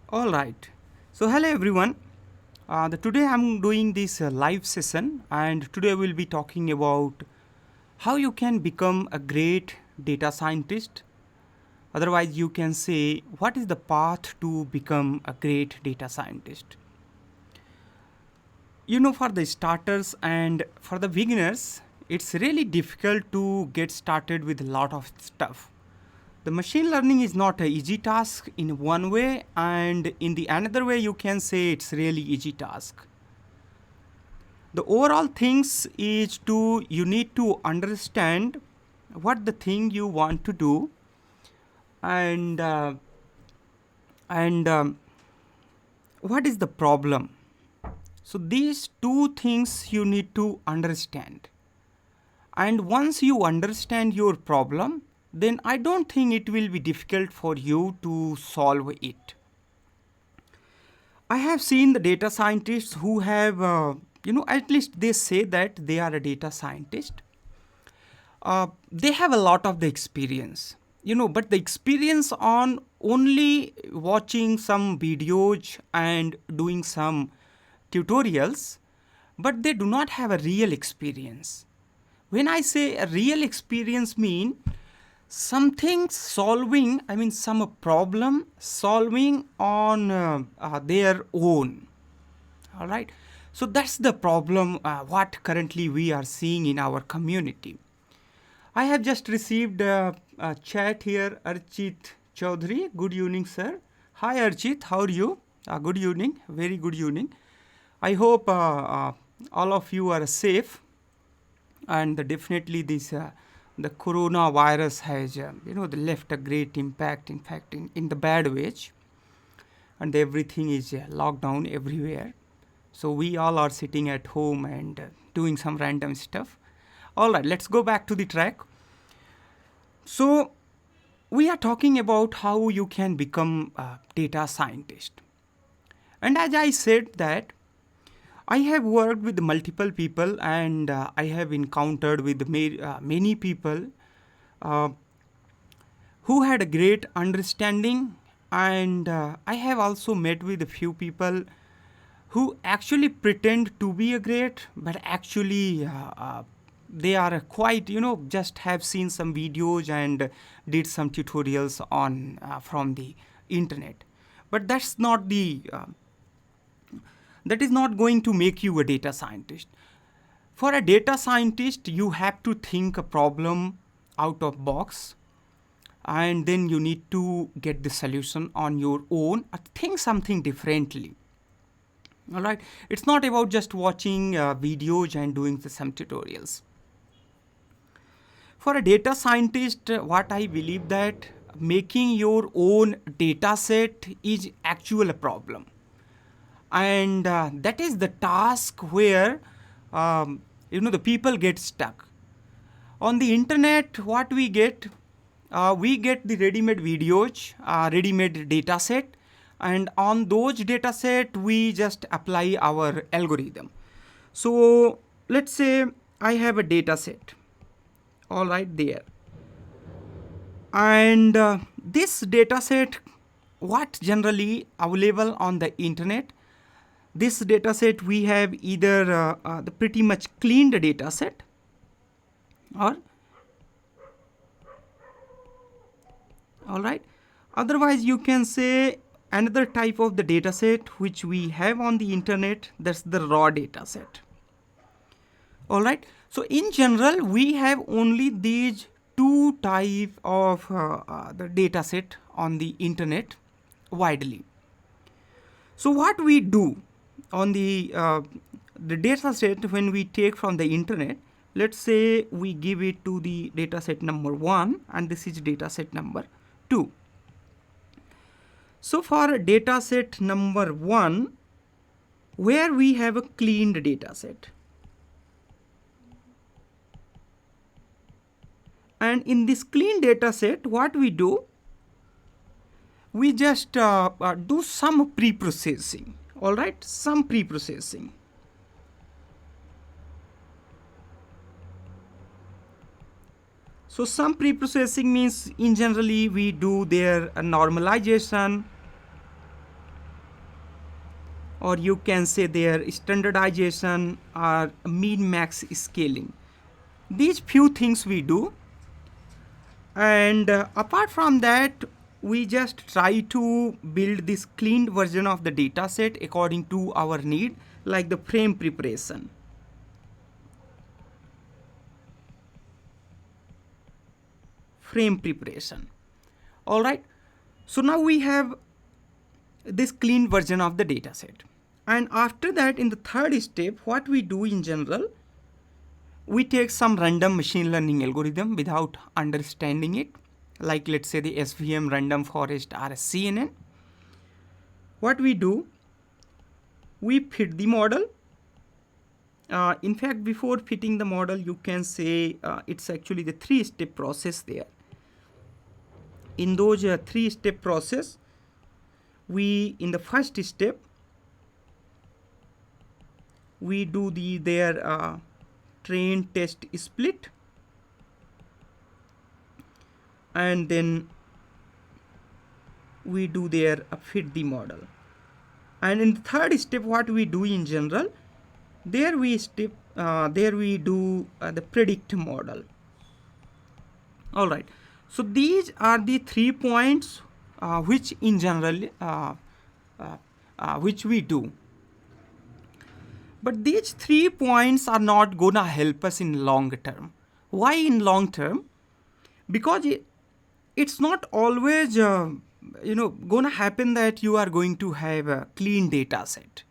All right. So hello everyone. Today I'm doing this live session, and today we'll be talking about how you can become a great data scientist. Otherwise, you can say what is the path to become a great data scientist. For the starters and for the beginners, it's really difficult to get started with a lot of stuff. The machine learning is not an easy task in one way, and in the another way you can say it's really easy task. The overall things is you need to understand what the thing you want to do, and and what is the problem. So these two things you need to understand. And once you understand your problem, then I don't think it will be difficult for you to solve it. I have seen the data scientists who have, at least they say that they are a data scientist. They have a lot of the experience, but the experience on only watching some videos and doing some tutorials, but they do not have a real experience. When I say a real experience mean something solving, I mean some problem solving on their own. All right. So that's the problem what currently we are seeing in our community. I have just received a chat here, Archit Chaudhary. Good evening, sir. Hi, Archit. How are you? Good evening. Very good evening. I hope all of you are safe, and definitely this the coronavirus has left a great impact, in fact, in the bad ways, and everything is locked down everywhere. So we all are sitting at home and doing some random stuff. All right, let's go back to the track. So we are talking about how you can become a data scientist, and as I said that I have worked with multiple people, and I have encountered with many people uh, who had a great understanding, and I have also met with a few people who actually pretend to be a great, but actually they are quite, just have seen some videos and did some tutorials on from the internet. But that is not going to make you a data scientist. For a data scientist, you have to think a problem out of box, and then you need to get the solution on your own or think something differently. All right, it's not about just watching videos and doing some tutorials. For a data scientist, what I believe that making your own data set is actual a problem, and that is the task where the people get stuck on the internet. What we get the ready-made videos, ready-made data set, and on those data set we just apply our algorithm. So let's say I have a data set, all right, there, and this data set what generally available on the internet. This data set we have either the pretty much cleaned data set, or all right, otherwise you can say another type of the data set which we have on the internet, that's the raw data set. All right, so in general we have only these two type of the data set on the internet widely. So what we do on the data set when we take from the internet, let's say we give it to the data set number 1, and this is data set number 2. So for data set number 1, where we have a cleaned data set, and in this clean data set what we do, we just do some pre-processing. All right, some pre-processing. So some pre-processing means in generally we do their normalization, or you can say their standardization or mean max scaling. These few things we do, and apart from that, we just try to build this cleaned version of the data set according to our need, like the frame preparation. All right, so now we have this clean version of the data set, and after that, in the third step, what we do in general, we take some random machine learning algorithm without understanding it, like let's say the SVM random forest or CNN. What we do, we fit the model. In fact, before fitting the model, you can say it's actually the three-step process there. In those three-step process, in the first step, we do their train test split, and then we do their fit the model. And in the third step, what we do in general, there we do the predict model. All right, so these are the 3 points which in general which we do. But these 3 points are not gonna help us in long term. Why in long term? Because it's not always gonna happen that you are going to have a clean data set.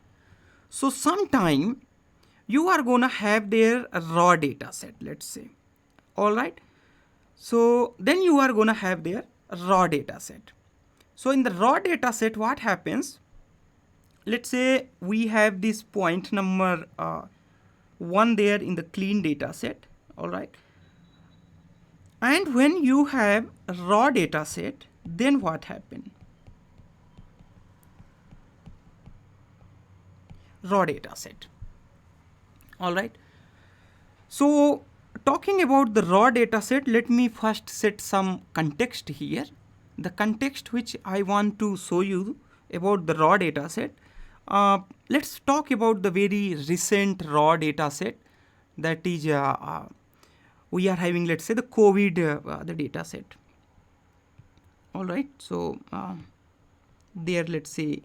So sometime you are gonna have their raw data set, let's say. All right, so then you are gonna have their raw data set. So in the raw data set, what happens, let's say we have this point number 1 there in the clean data set. All right, and when you have a raw data set, then what happens? Raw data set. All right, so talking about the raw data set, let me first set some context here. The context which I want to show you about the raw data set. Let's talk about the very recent raw data set, that is we are having, let's say, the COVID the data set. All right, so there, let's say,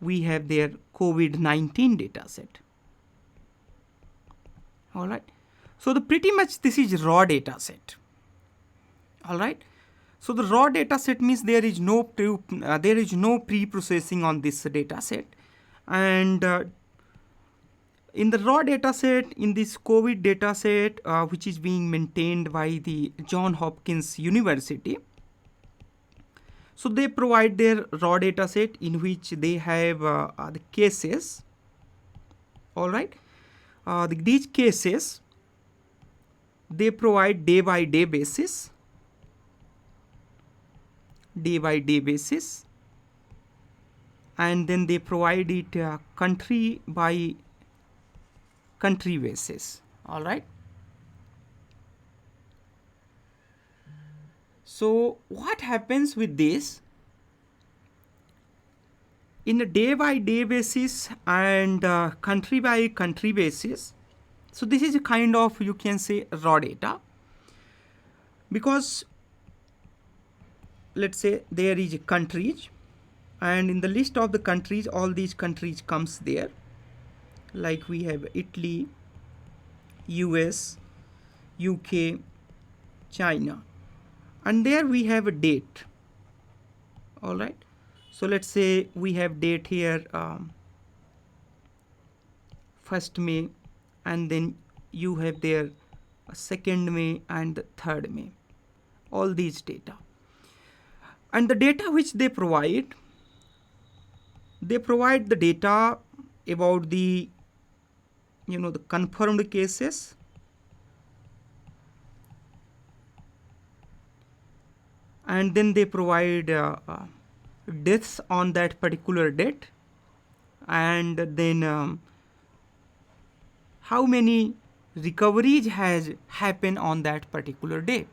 we have their COVID-19 data set. All right, so the pretty much this is raw data set. All right, so the raw data set means there is no pre-processing on this data set, and in the raw data set, in this COVID data set, which is being maintained by the Johns Hopkins University, so they provide their raw data set in which they have the cases. All right, these cases they provide day by day basis, and then they provide it country by country basis. All right, so what happens with this, in a day by day basis and country by country basis, so this is a kind of, you can say, raw data, because let's say there is countries, and in the list of the countries, all these countries comes there, like we have Italy, US, UK, China, and there we have a date. All right, so let's say we have date here 1st May, and then you have there 2nd May and 3rd May, all these data. And the data which they provide the data about the the confirmed cases, and then they provide deaths on that particular date, and then how many recoveries has happened on that particular day.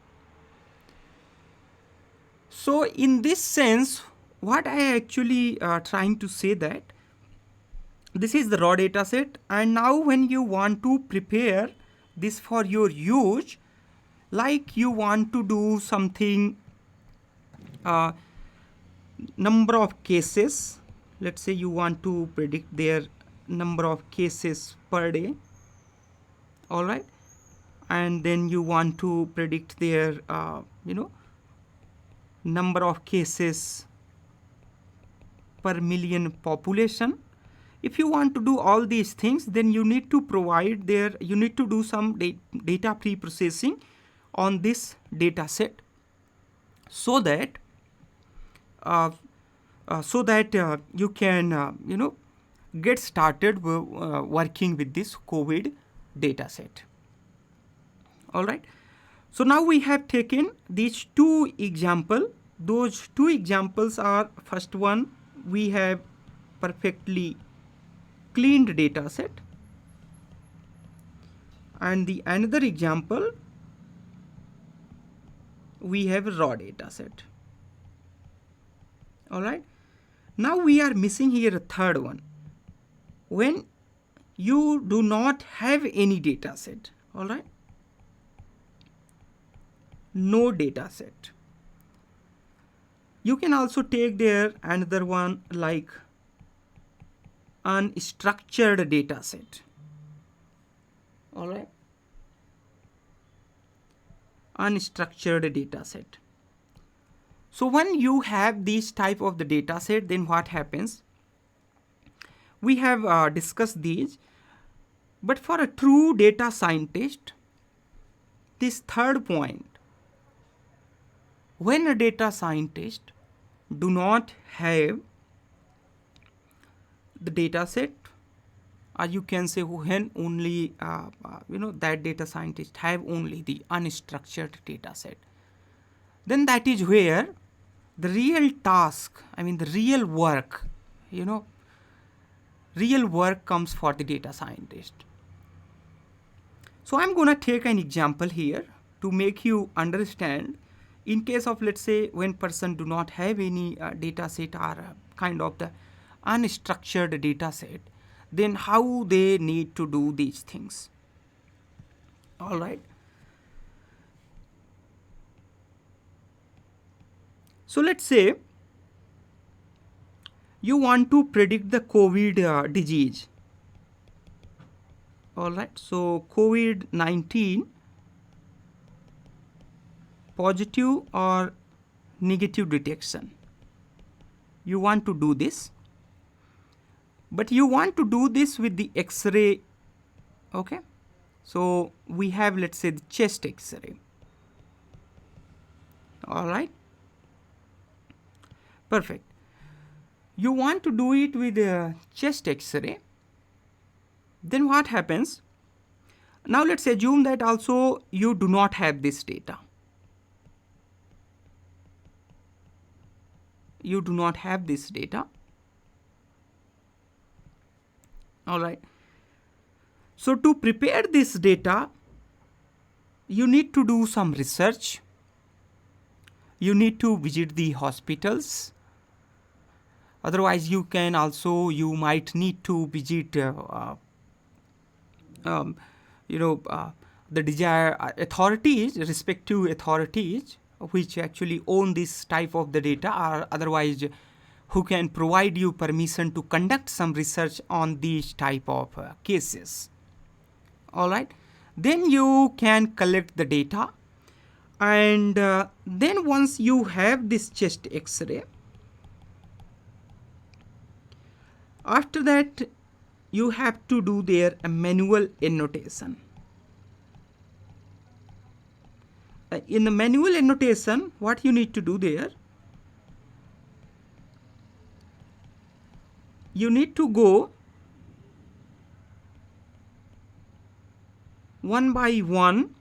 So in this sense, what I actually trying to say that this is the raw data set, and now when you want to prepare this for your use, like you want to do something, number of cases, let's say you want to predict their number of cases per day, all right, and then you want to predict their number of cases per million population. If you want to do all these things, then you need to provide you need to do some data pre-processing on this data set, so that you can get started working with this COVID data set. All right. So now we have taken these two examples. Those two examples are, first one, we have perfectly cleaned data set, and the another example, we have a raw data set. All right. Now we are missing here a third one. When you do not have any data set, all right, no data set, you can also take there another one like unstructured data set. All right, unstructured data set. So when you have this type of the data set, then what happens? We have discussed these, but for a true data scientist, this third point, when a data scientist do not have the data set, or you can say when only that data scientist have only the unstructured data set, then that is where the real task, the real work, real work comes for the data scientist. So I'm going to take an example here to make you understand. In case of, let's say, when person do not have any data set or kind of the unstructured data set, then how they need to do these things. All right. So let's say you want to predict the COVID disease. All right. So COVID-19 positive or negative detection. You want to do this, but you want to do this with the X-ray. Okay. So we have, let's say, the chest X-ray. All right. Perfect. You want to do it with a chest X-ray. Then what happens? Now let's assume that also you do not have this data. You do not have this data. All right. So to prepare this data, you need to do some research. You need to visit the hospitals. Otherwise, you might need to visit the desired authorities, respective authorities, which actually own this type of the data, or otherwise who can provide you permission to conduct some research on these type of cases. All right. Then you can collect the data, and then once you have this chest X-ray, after that you have to do their manual annotation. In the manual annotation, what you need to do there, you need to go one by one,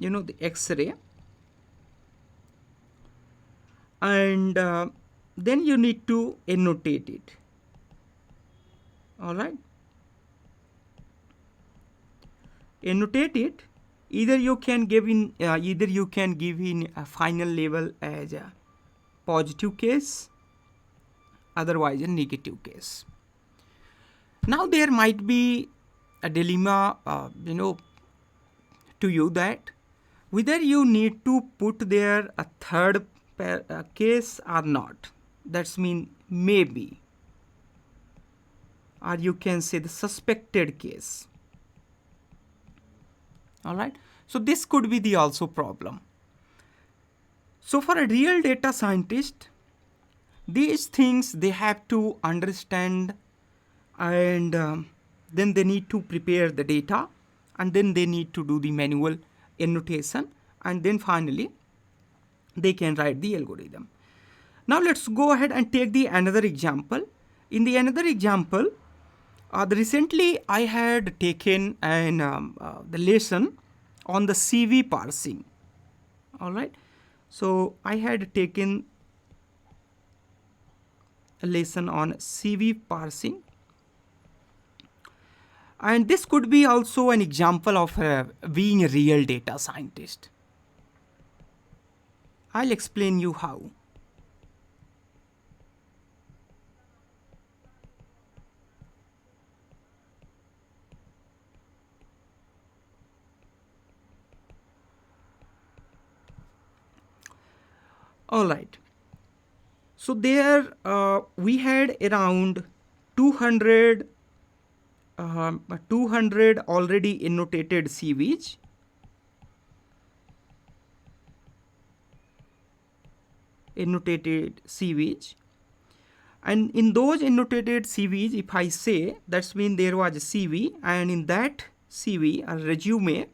the X-ray, and then you need to annotate it. All right. Annotate it. Either you can give in a final label as a positive case, otherwise a negative case. Now there might be a dilemma, to you, that whether you need to put there a third case or not. That's mean maybe, or you can say the suspected case. All right. So this could be the also problem. So for a real data scientist, these things they have to understand, and then they need to prepare the data, and then they need to do the manual annotation, and then finally they can write the algorithm. Now let's go ahead and take the another example. In the another example, recently I had taken the lesson on the CV parsing. All right. So I had taken a lesson on CV parsing, and this could be also an example of being a real data scientist. I'll explain you how. All right. So there we had around 200 already annotated CVs. And in those annotated CVs, if I say, that's mean there was a CV, and in that CV, a resume,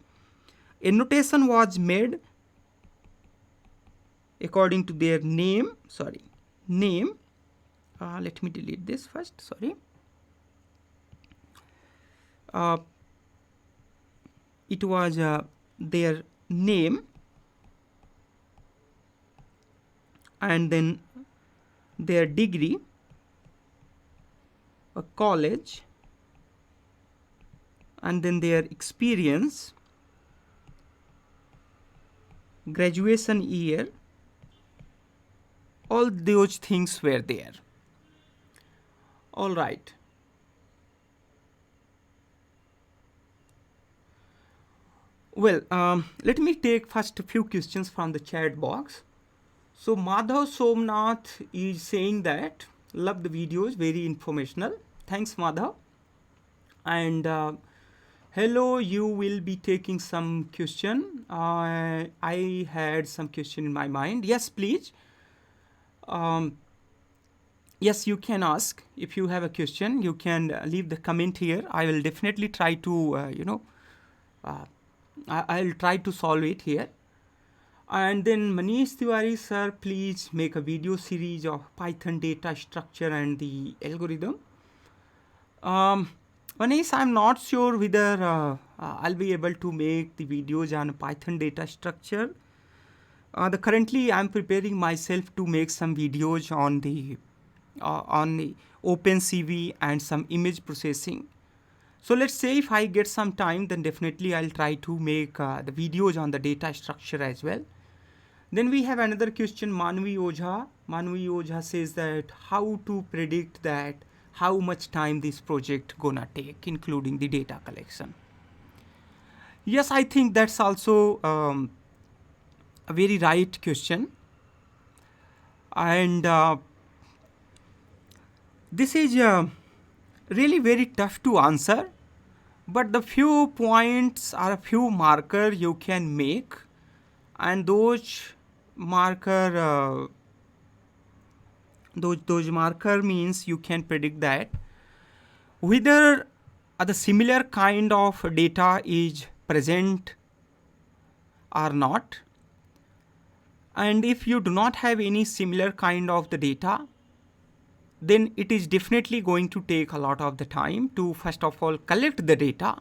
annotation was made according to their name. Let me delete this first. It was their name, and then their degree, a college, and then their experience, graduation year. All those things were there. All right. Well, let me take first a few questions from the chat box. So Madhav Somnath is saying that love the videos, very informational. Thanks, Madhav. And hello, you will be taking some question. I had some question in my mind. Yes, please. Yes, you can ask. If you have a question, you can leave the comment here. I will definitely try to, I'll try to solve it here. And then Manish Tiwari sir, please make a video series of Python data structure and the algorithm. Manish, I'm not sure whether I'll be able to make the videos on Python data structure. Currently I'm preparing myself to make some videos on the OpenCV and some image processing. So let's say if I get some time, then definitely I'll try to make the videos on the data structure as well. Then we have another question, Manvi Ojha. Manvi Ojha says that how to predict that how much time this project gonna take, including the data collection. Yes, I think that's also a very right question. And this is really very tough to answer, but the few points or a few marker you can make, and those marker means you can predict that whether the similar kind of data is present or not. And if you do not have any similar kind of the data, then it is definitely going to take a lot of the time to first of all collect the data.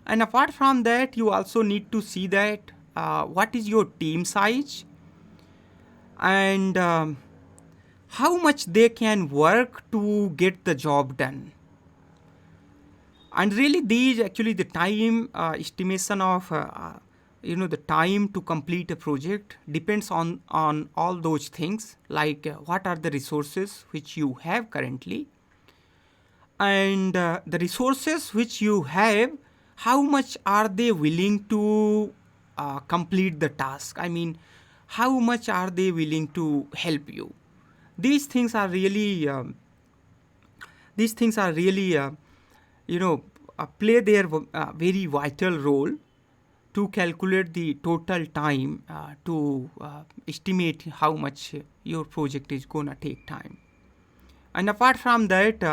And apart from that, you also need to see that what is your team size, and how much they can work to get the job done. And really these actually the time estimation of the time to complete a project depends on all those things, like what are the resources which you have currently, and the resources which you have, how much are they willing to complete the task? I mean, how much are they willing to help you? These things are really you know play their very vital role to calculate the total time to estimate how much your project is gonna take time. And apart from that,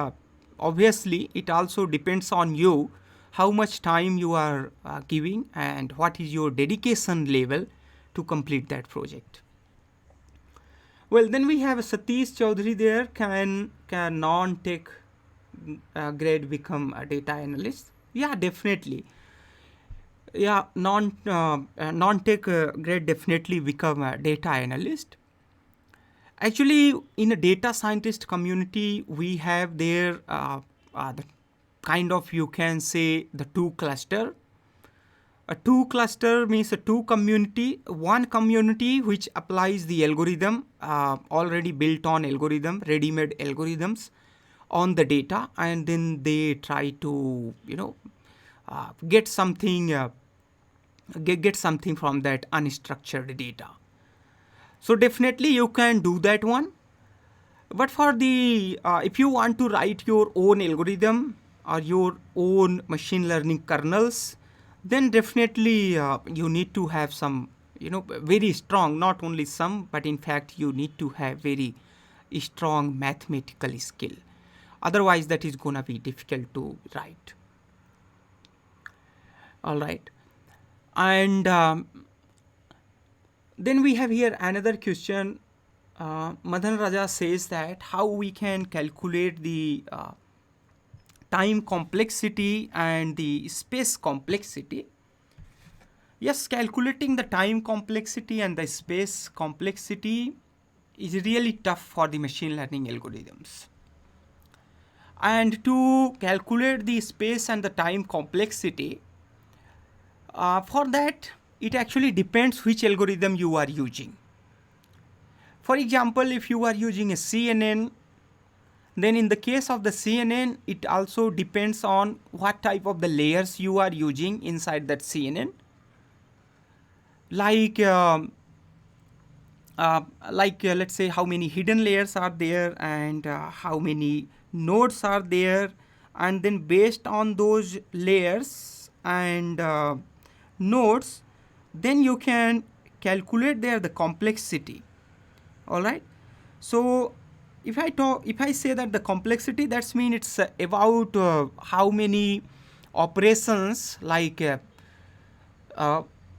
obviously it also depends on you how much time you are giving and what is your dedication level to complete that project. Well, then we have Satish Chaudhary there. Can non-tech grade become a data analyst? Yeah, definitely. Yeah, non-tech grade definitely become a data analyst. Actually, in a data scientist community, we have there the kind of, you can say, the two cluster. A two cluster means a two community. One community which applies the algorithm, already built on algorithm, ready-made algorithms on the data, and then they try to get something get something from that unstructured data. So definitely you can do that one. But for the if you want to write your own algorithm or your own machine learning kernels, then definitely you need to have some very strong, not only some, but in fact you need to have very strong mathematical skill. Otherwise that is gonna be difficult to write. All right. And then we have here another question. Madan Raja says that how we can calculate the time complexity and the space complexity. Yes, calculating the time complexity and the space complexity is really tough for the machine learning algorithms. And to calculate the space and the time complexity, for that, it actually depends which algorithm you are using. For example, if you are using a CNN, then in the case of the CNN, it also depends on what type of the layers you are using inside that CNN. Like let's say how many hidden layers are there and how many nodes are there, and then based on those layers and nodes, then you can calculate there the complexity. All right. So if I say that the complexity, that's mean it's about how many operations like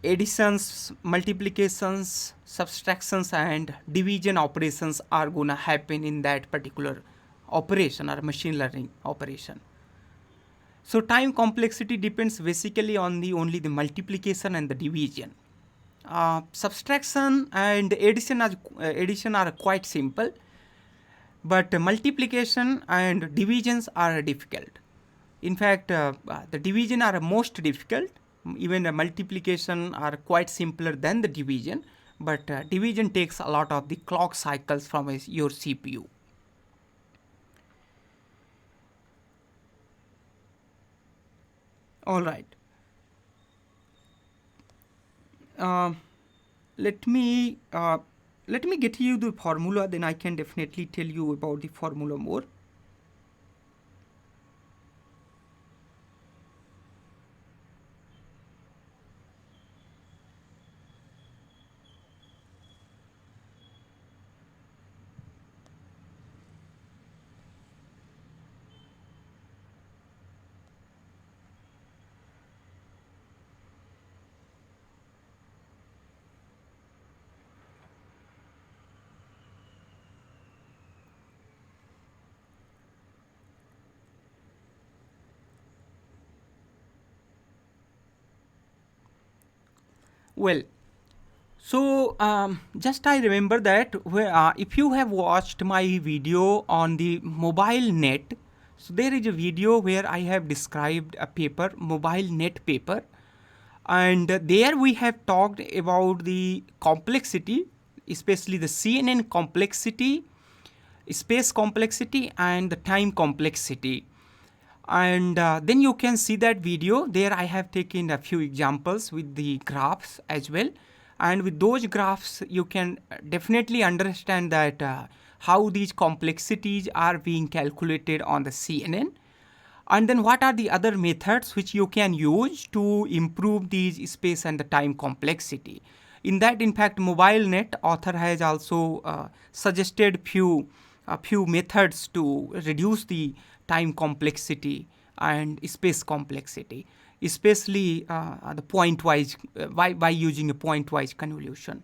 additions, multiplications, subtractions, and division operations are gonna happen in that particular operation or machine learning operation. So time complexity depends basically on the only the multiplication and the division. Subtraction and addition are quite simple, but multiplication and divisions are difficult. In fact, the division are most difficult. Even the multiplication are quite simpler than the division, but division takes a lot of the clock cycles from your CPU. All right. Let me get you the formula, then I can definitely tell you about the formula more. Well, so just I remember that if you have watched my video on the mobile net, so there is a video where I have described a paper, mobile net paper, and there we have talked about the complexity, especially the CNN complexity, space complexity, and the time complexity. And then you can see that video. There I have taken a few examples with the graphs as well. And with those graphs, you can definitely understand that how these complexities are being calculated on the CNN. And then what are the other methods which you can use to improve these space and the time complexity. In that, in fact, MobileNet author has also suggested few methods to reduce the time complexity and space complexity, especially the pointwise by using a pointwise convolution.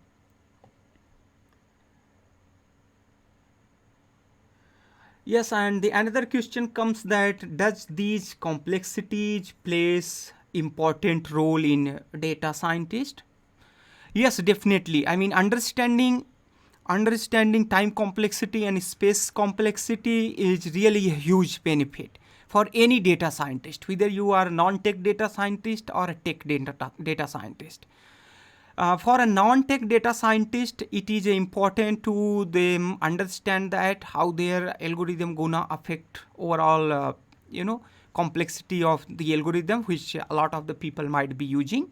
Yes, and the another question comes that does these complexities plays important role in data scientist? Yes, definitely. I mean, understanding time complexity and space complexity is really a huge benefit for any data scientist, whether you are a non-tech data scientist or a tech data scientist. For a non-tech data scientist, it is important to them understand that how their algorithm gonna affect overall, complexity of the algorithm, which a lot of the people might be using.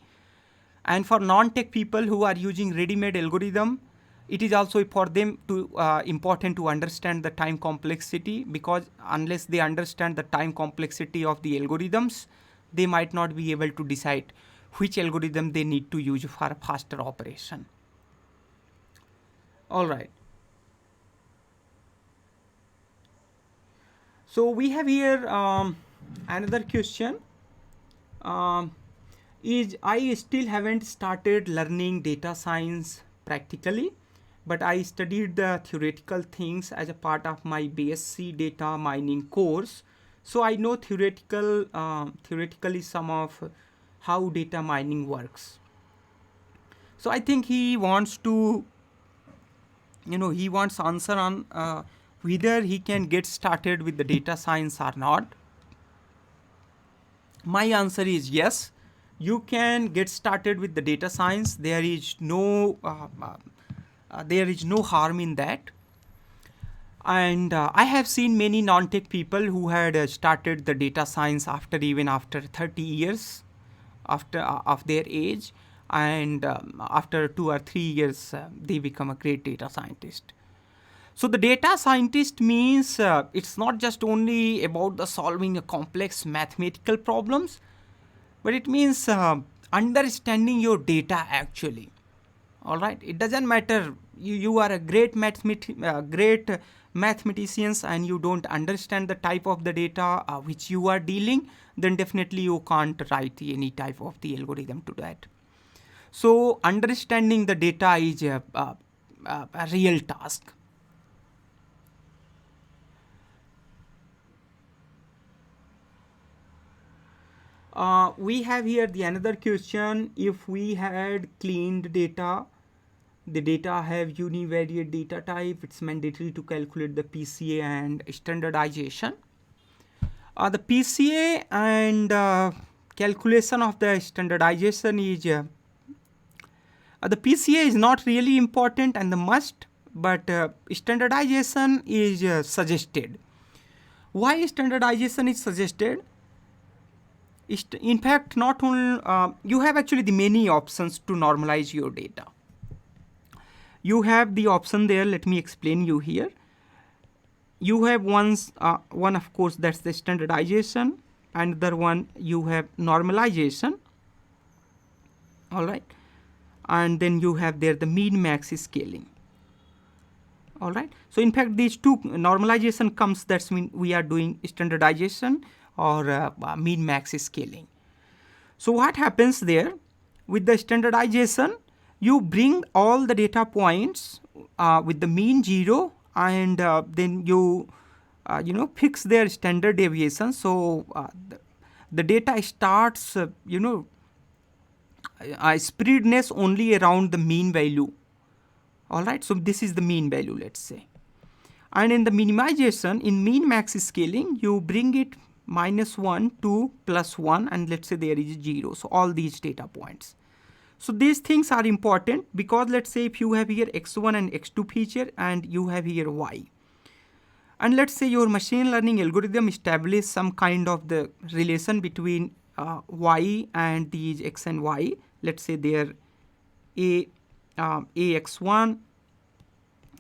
And for non-tech people who are using ready-made algorithm, it is also for them to important to understand the time complexity, because unless they understand the time complexity of the algorithms, they might not be able to decide which algorithm they need to use for a faster operation. All right. So we have here another question. Is I still haven't started learning data science practically, but I studied the theoretical things as a part of my BSc data mining course. So I know theoretically some of how data mining works. So I think he wants to, he wants answer on whether he can get started with the data science or not. My answer is yes. You can get started with the data science. There is no harm in that. And I have seen many non-tech people who had started the data science after 30 years of their age, and after 2 or 3 years they become a great data scientist. So the data scientist means it's not just only about the solving a complex mathematical problems, but it means understanding your data actually. All right, it doesn't matter you are a great mathematicians and you don't understand the type of the data which you are dealing, then definitely you can't write any type of the algorithm to that. So understanding the data is a real task. We have here the another question. If we had cleaned data, the data have univariate data type, it's mandatory to calculate the PCA and standardization. The PCA and calculation of the standardization is the PCA is not really important and the must, but standardization is suggested. Why standardization is suggested? In fact, not only you have actually the many options to normalize your data. You have the option there. Let me explain you here. You have one of course that's the standardization, another one you have normalization. All right, and then you have there the mean max scaling. All right, so in fact these two normalization comes, that's mean we are doing standardization or mean max scaling. So what happens there with the standardization? You bring all the data points with the mean 0, and then you fix their standard deviation. So the data starts spreadness only around the mean value. All right, so this is the mean value, let's say. And in the minimization, in mean max scaling, you bring it -1 to +1, and let's say there is 0. So all these data points. So these things are important because let's say if you have here x1 and x2 feature and you have here y. And let's say your machine learning algorithm establish some kind of the relation between y and these x and y. Let's say they are ax1,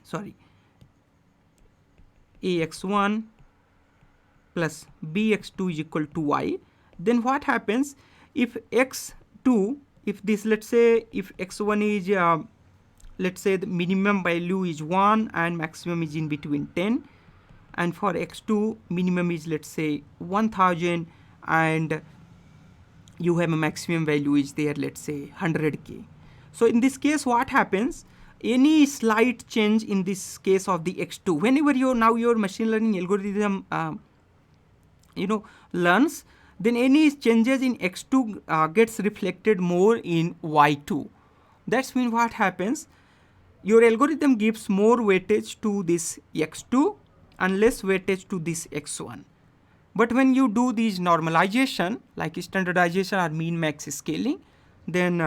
sorry, ax1 plus bx2 is equal to y. Then what happens if x2, if this, let's say if x1 is let's say the minimum value is 1 and maximum is in between 10, and for x2 minimum is let's say 1000 and you have a maximum value is there, let's say 100k. So in this case what happens, any slight change in this case of the x2, whenever your machine learning algorithm learns, then any changes in x2 gets reflected more in y2. That's mean what happens, your algorithm gives more weightage to this x2 and less weightage to this x1. But when you do these normalization like standardization or mean max scaling, then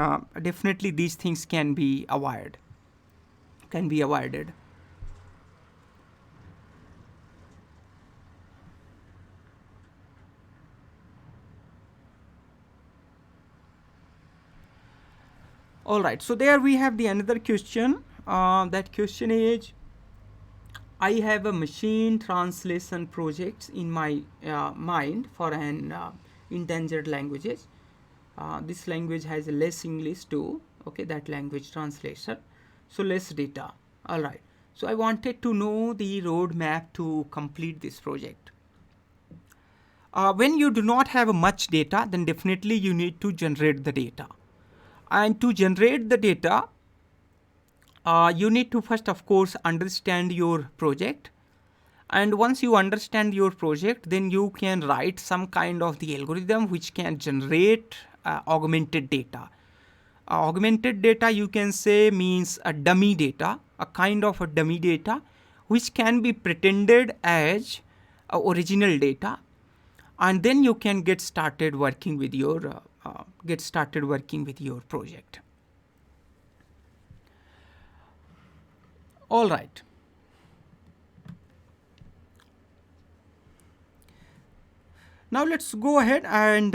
definitely these things can be avoided. All right, so there we have the another question. That question is, I have a machine translation project in my mind for an endangered languages. This language has less English too, okay, that language translation, so less data. All right, so I wanted to know the roadmap to complete this project. When you do not have much data, then definitely you need to generate the data. And to generate the data, you need to first of course understand your project, and once you understand your project, then you can write some kind of the algorithm which can generate augmented data. Augmented data, you can say, means a dummy data, a kind of a dummy data which can be pretended as original data, and then you can get started working with your project. All right. Now let's go ahead and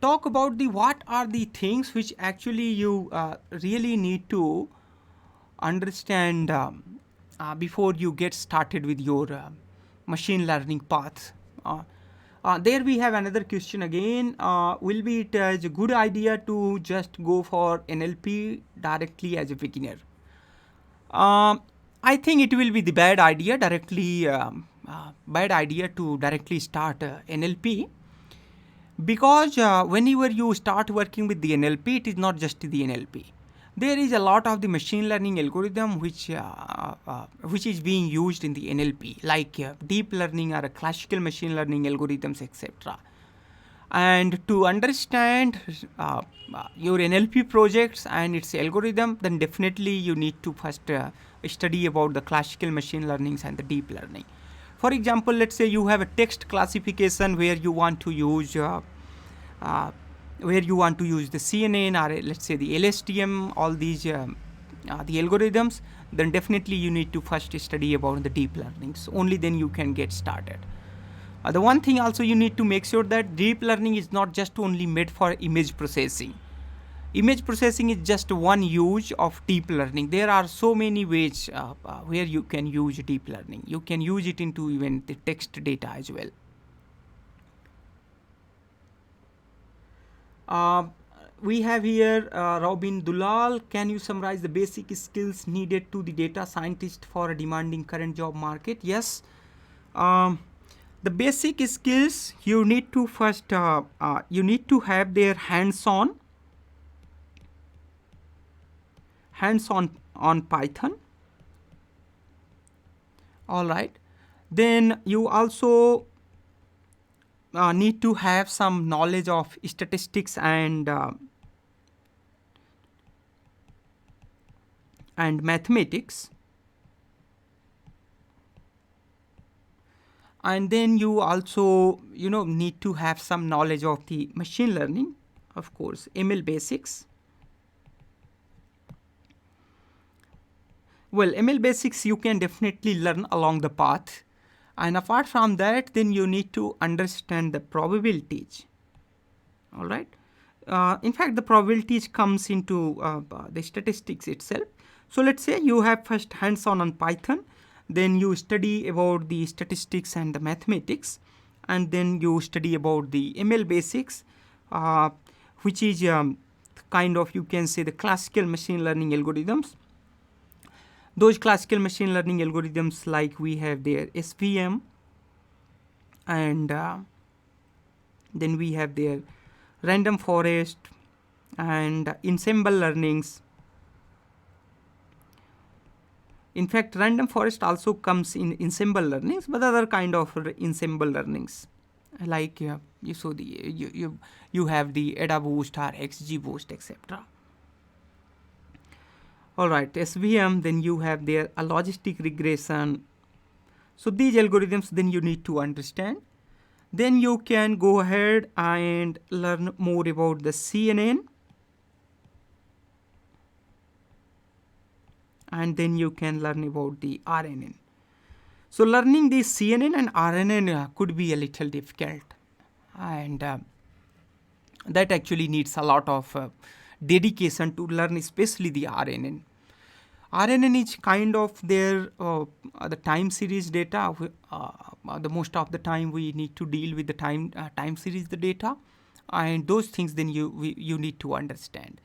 talk about what are the things which actually you really need to understand before you get started with your machine learning path. There we have another question again. Will be it as a good idea to just go for NLP directly as a beginner? I think it will be the bad idea to directly start NLP, because whenever you start working with the NLP, it is not just the NLP. There is a lot of the machine learning algorithm which is being used in the NLP, like deep learning or classical machine learning algorithms, etc. And to understand your NLP projects and its algorithm, then definitely you need to first study about the classical machine learnings and the deep learning. For example, let's say you have a text classification where you want to use the CNN, or let's say the LSTM, all these the algorithms, then definitely you need to first study about the deep learnings. Only then you can get started. The one thing also you need to make sure that deep learning is not just only made for image processing. Image processing is just one use of deep learning. There are so many ways where you can use deep learning. You can use it into even the text data as well. We have here Robin Dulal. Can you summarize the basic skills needed to the data scientist for a demanding current job market? Yes. The basic skills you need to first you need to have their hands-on on Python. All right. Then you also need to have some knowledge of statistics and mathematics. And then you also need to have some knowledge of the machine learning, of course, ML basics. Well, ML basics you can definitely learn along the path. And apart from that, then you need to understand the probabilities. All right. In fact, the probabilities comes into the statistics itself. So let's say you have first hands-on on Python, then you study about the statistics and the mathematics, and then you study about the ML basics, uh, which is kind of, you can say, the classical machine learning algorithms. Those classical machine learning algorithms, like we have their SVM, and then we have their random forest and ensemble learnings. In fact, random forest also comes in ensemble learnings, but other kind of ensemble learnings, like you saw the you have the ADA boost or XG boost, etc. All right, SVM, then you have their a logistic regression. So these algorithms then you need to understand. Then you can go ahead and learn more about the CNN, and then you can learn about the RNN. So learning the CNN and RNN could be a little difficult, and that actually needs a lot of dedication to learn, especially the RNN. RNN is kind of their the time series data. The most of the time we need to deal with the time series the data, and those things then you need to understand.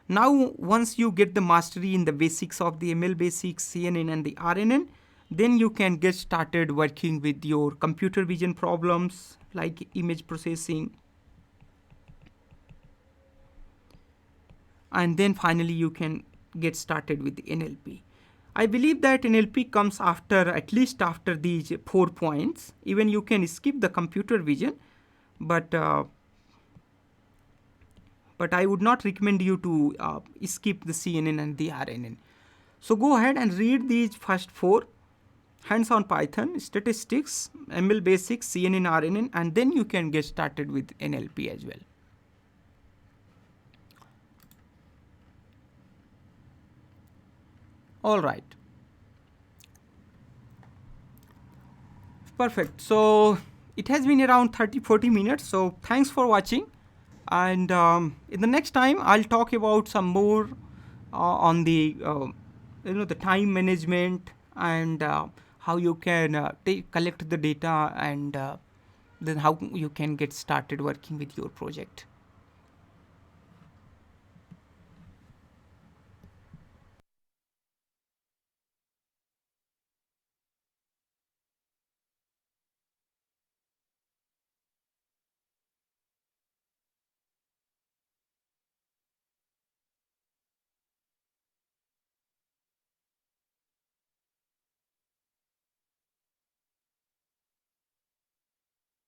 Now, once you get the mastery in the basics of the ML basics, CNN and the RNN, then you can get started working with your computer vision problems like image processing. And then finally you can get started with the NLP. I believe that NLP comes after, at least after these 4 points. Even you can skip the computer vision, but I would not recommend you to skip the CNN and the RNN. So go ahead and read these first 4: hands-on Python, statistics, ML basics, CNN, RNN, and then you can get started with NLP as well. All right. Perfect. So it has been around 30-40 minutes. So thanks for watching. And in the next time, I'll talk about some more on the the time management and how you can collect the data, and then how you can get started working with your project.